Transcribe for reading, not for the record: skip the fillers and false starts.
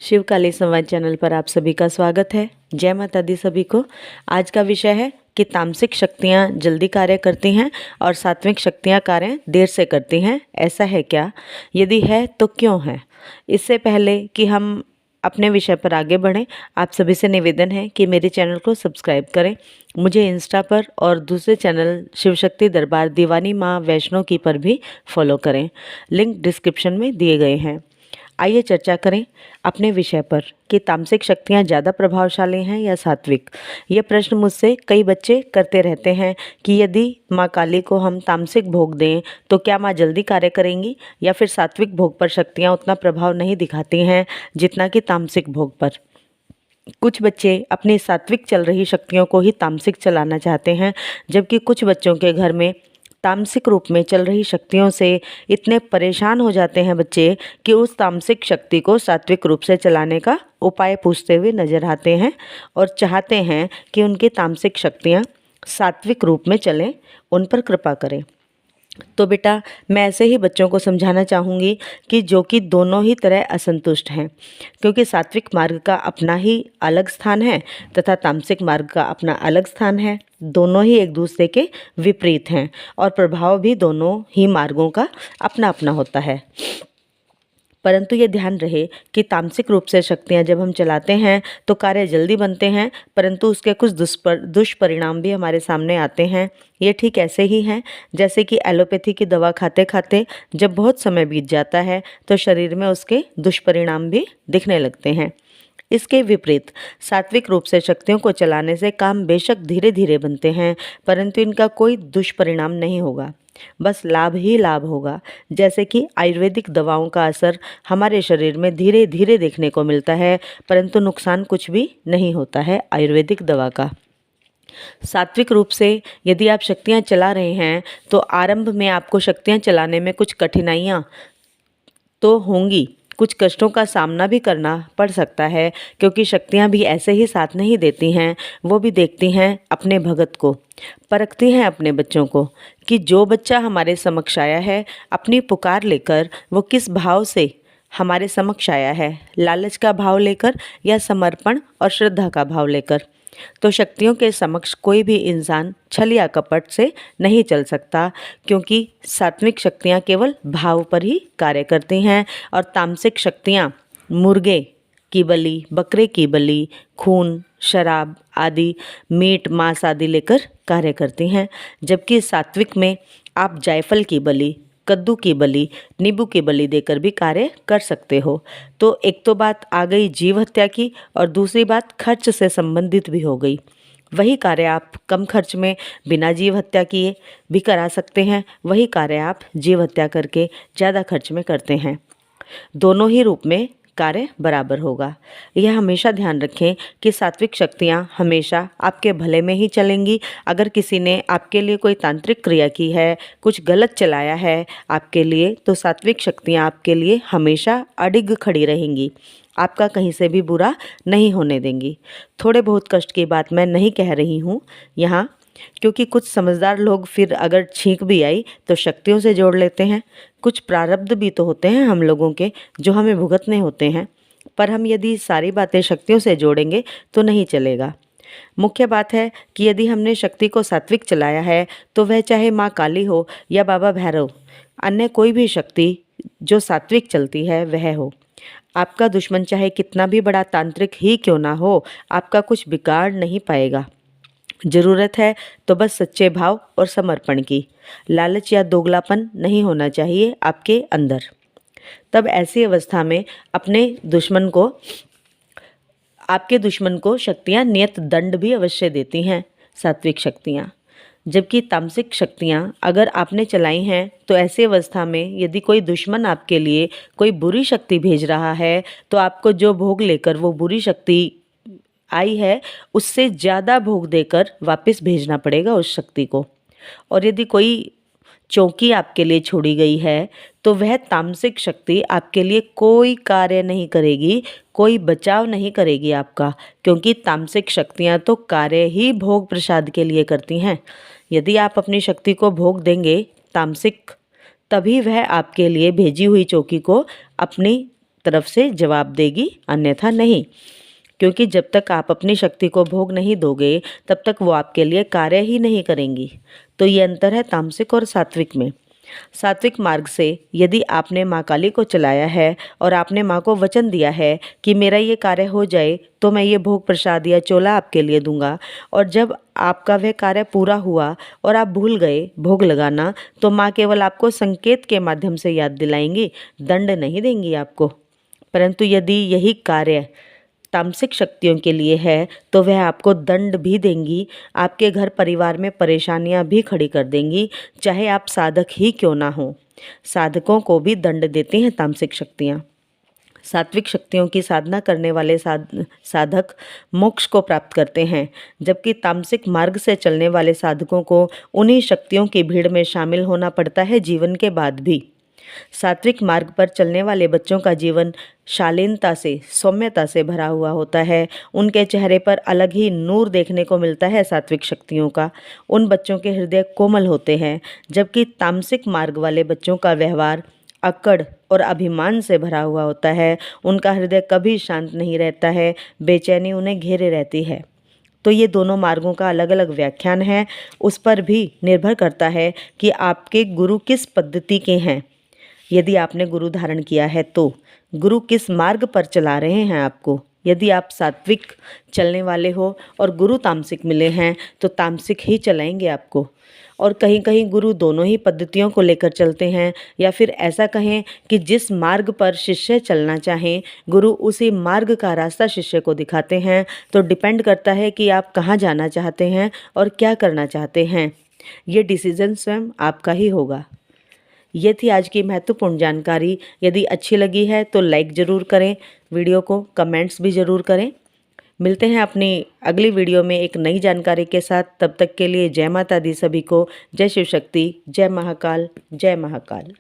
शिवकाली संवाद चैनल पर आप सभी का स्वागत है। जय माता दी सभी को। आज का विषय है कि तामसिक शक्तियाँ जल्दी कार्य करती हैं और सात्विक शक्तियाँ कार्य देर से करती हैं। ऐसा है क्या? यदि है तो क्यों है? इससे पहले कि हम अपने विषय पर आगे बढ़ें, आप सभी से निवेदन है कि मेरे चैनल को सब्सक्राइब करें। मुझे इंस्टा पर और दूसरे चैनल शिवशक्ति दरबार दीवानी माँ वैष्णो की पर भी फॉलो करें। लिंक डिस्क्रिप्शन में दिए गए हैं। आइए चर्चा करें अपने विषय पर कि तामसिक शक्तियाँ ज़्यादा प्रभावशाली हैं या सात्विक। ये प्रश्न मुझसे कई बच्चे करते रहते हैं कि यदि माँ काली को हम तामसिक भोग दें तो क्या माँ जल्दी कार्य करेंगी, या फिर सात्विक भोग पर शक्तियाँ उतना प्रभाव नहीं दिखाती हैं जितना कि तामसिक भोग पर। कुछ बच्चे अपनी सात्विक चल रही शक्तियों को ही तामसिक चलाना चाहते हैं, जबकि कुछ बच्चों के घर में तामसिक रूप में चल रही शक्तियों से इतने परेशान हो जाते हैं बच्चे कि उस तामसिक शक्ति को सात्विक रूप से चलाने का उपाय पूछते हुए नजर आते हैं और चाहते हैं कि उनकी तामसिक शक्तियाँ सात्विक रूप में चलें, उन पर कृपा करें। तो बेटा, मैं ऐसे ही बच्चों को समझाना चाहूँगी कि जो कि दोनों ही तरह असंतुष्ट हैं, क्योंकि सात्विक मार्ग का अपना ही अलग स्थान है तथा तामसिक मार्ग का अपना अलग स्थान है। दोनों ही एक दूसरे के विपरीत हैं और प्रभाव भी दोनों ही मार्गों का अपना अपना होता है। परंतु ये ध्यान रहे कि तामसिक रूप से शक्तियाँ जब हम चलाते हैं तो कार्य जल्दी बनते हैं, परंतु उसके कुछ दुष्परिणाम भी हमारे सामने आते हैं। ये ठीक ऐसे ही हैं जैसे कि एलोपैथी की दवा खाते खाते जब बहुत समय बीत जाता है तो शरीर में उसके दुष्परिणाम भी दिखने लगते हैं। इसके विपरीत सात्विक रूप से शक्तियों को चलाने से काम बेशक धीरे धीरे बनते हैं, परंतु इनका कोई दुष्परिणाम नहीं होगा, बस लाभ ही लाभ होगा। जैसे कि आयुर्वेदिक दवाओं का असर हमारे शरीर में धीरे धीरे देखने को मिलता है, परंतु नुकसान कुछ भी नहीं होता है आयुर्वेदिक दवा का। सात्विक रूप से यदि आप शक्तियाँ चला रहे हैं तो आरंभ में आपको शक्तियाँ चलाने में कुछ कठिनाइयाँ तो होंगी, कुछ कष्टों का सामना भी करना पड़ सकता है, क्योंकि शक्तियाँ भी ऐसे ही साथ नहीं देती हैं। वो भी देखती हैं अपने भगत को, परखती हैं अपने बच्चों को कि जो बच्चा हमारे समक्ष आया है अपनी पुकार लेकर वो किस भाव से हमारे समक्ष आया है, लालच का भाव लेकर या समर्पण और श्रद्धा का भाव लेकर। तो शक्तियों के समक्ष कोई भी इंसान छल या कपट से नहीं चल सकता, क्योंकि सात्विक शक्तियाँ केवल भाव पर ही कार्य करती हैं और तामसिक शक्तियाँ मुर्गे की बलि, बकरे की बलि, खून, शराब आदि, मीट मांस आदि लेकर कार्य करती हैं। जबकि सात्विक में आप जायफल की बलि, कद्दू की बलि, नींबू की बलि देकर भी कार्य कर सकते हो। तो एक तो बात आ गई जीव हत्या की, और दूसरी बात खर्च से संबंधित भी हो गई। वही कार्य आप कम खर्च में बिना जीव हत्या किए भी करा सकते हैं, वही कार्य आप जीव हत्या करके ज़्यादा खर्च में करते हैं। दोनों ही रूप में कार्य बराबर होगा। यह हमेशा ध्यान रखें कि सात्विक शक्तियाँ हमेशा आपके भले में ही चलेंगी। अगर किसी ने आपके लिए कोई तांत्रिक क्रिया की है, कुछ गलत चलाया है आपके लिए, तो सात्विक शक्तियाँ आपके लिए हमेशा अडिग खड़ी रहेंगी, आपका कहीं से भी बुरा नहीं होने देंगी। थोड़े बहुत कष्ट की बात मैं नहीं कह रही हूँ यहाँ, क्योंकि कुछ समझदार लोग फिर अगर छींक भी आई तो शक्तियों से जोड़ लेते हैं। कुछ प्रारब्ध भी तो होते हैं हम लोगों के जो हमें भुगतने होते हैं, पर हम यदि सारी बातें शक्तियों से जोड़ेंगे तो नहीं चलेगा। मुख्य बात है कि यदि हमने शक्ति को सात्विक चलाया है तो वह चाहे माँ काली हो या बाबा भैरव, अन्य कोई भी शक्ति जो सात्विक चलती है वह हो। आपका दुश्मन चाहे कितना भी बड़ा तांत्रिक ही क्यों ना हो, आपका कुछ बिगाड़ नहीं पाएगा। ज़रूरत है तो बस सच्चे भाव और समर्पण की। लालच या दोगलापन नहीं होना चाहिए आपके अंदर। तब ऐसी अवस्था में आपके दुश्मन को शक्तियाँ नियत दंड भी अवश्य देती हैं, सात्विक शक्तियाँ। जबकि तामसिक शक्तियाँ अगर आपने चलाई हैं तो ऐसी अवस्था में यदि कोई दुश्मन आपके लिए कोई बुरी शक्ति भेज रहा है तो आपको जो भोग लेकर वो बुरी शक्ति आई है उससे ज़्यादा भोग देकर वापस भेजना पड़ेगा उस शक्ति को। और यदि कोई चौकी आपके लिए छोड़ी गई है तो वह तामसिक शक्ति आपके लिए कोई कार्य नहीं करेगी, कोई बचाव नहीं करेगी आपका, क्योंकि तामसिक शक्तियाँ तो कार्य ही भोग प्रसाद के लिए करती हैं। यदि आप अपनी शक्ति को भोग देंगे तामसिक, तभी वह आपके लिए भेजी हुई चौकी को अपनी तरफ से जवाब देगी, अन्यथा नहीं। क्योंकि जब तक आप अपनी शक्ति को भोग नहीं दोगे तब तक वो आपके लिए कार्य ही नहीं करेंगी। तो ये अंतर है तामसिक और सात्विक में। सात्विक मार्ग से यदि आपने माँ काली को चलाया है और आपने माँ को वचन दिया है कि मेरा ये कार्य हो जाए तो मैं ये भोग प्रसाद या चोला आपके लिए दूंगा, और जब आपका वह कार्य पूरा हुआ और आप भूल गए भोग लगाना, तो माँ केवल आपको संकेत के माध्यम से याद दिलाएंगी, दंड नहीं देंगी आपको। परंतु यदि यही कार्य तामसिक शक्तियों के लिए है तो वह आपको दंड भी देंगी, आपके घर परिवार में परेशानियां भी खड़ी कर देंगी, चाहे आप साधक ही क्यों ना हो। साधकों को भी दंड देती हैं तामसिक शक्तियां। सात्विक शक्तियों की साधना करने वाले साधक मोक्ष को प्राप्त करते हैं, जबकि तामसिक मार्ग से चलने वाले साधकों को उन्हीं शक्तियों की भीड़ में शामिल होना पड़ता है जीवन के बाद भी। सात्विक मार्ग पर चलने वाले बच्चों का जीवन शालीनता से, सौम्यता से भरा हुआ होता है। उनके चेहरे पर अलग ही नूर देखने को मिलता है सात्विक शक्तियों का। उन बच्चों के हृदय कोमल होते हैं, जबकि तामसिक मार्ग वाले बच्चों का व्यवहार अकड़ और अभिमान से भरा हुआ होता है। उनका हृदय कभी शांत नहीं रहता है, बेचैनी उन्हें घेरे रहती है। तो ये दोनों मार्गों का अलग अलग व्याख्यान है। उस पर भी निर्भर करता है कि आपके गुरु किस पद्धति के हैं। यदि आपने गुरु धारण किया है तो गुरु किस मार्ग पर चला रहे हैं आपको। यदि आप सात्विक चलने वाले हो और गुरु तामसिक मिले हैं तो तामसिक ही चलाएंगे आपको। और कहीं कहीं गुरु दोनों ही पद्धतियों को लेकर चलते हैं, या फिर ऐसा कहें कि जिस मार्ग पर शिष्य चलना चाहें गुरु उसी मार्ग का रास्ता शिष्य को दिखाते हैं। तो डिपेंड करता है कि आप कहाँ जाना चाहते हैं और क्या करना चाहते हैं। ये डिसीजन स्वयं आपका ही होगा। ये थी आज की महत्वपूर्ण जानकारी। यदि अच्छी लगी है तो लाइक ज़रूर करें, वीडियो को कमेंट्स भी ज़रूर करें। मिलते हैं अपनी अगली वीडियो में एक नई जानकारी के साथ। तब तक के लिए जय माता दी सभी को। जय शिव शक्ति, जय महाकाल, जय महाकाल।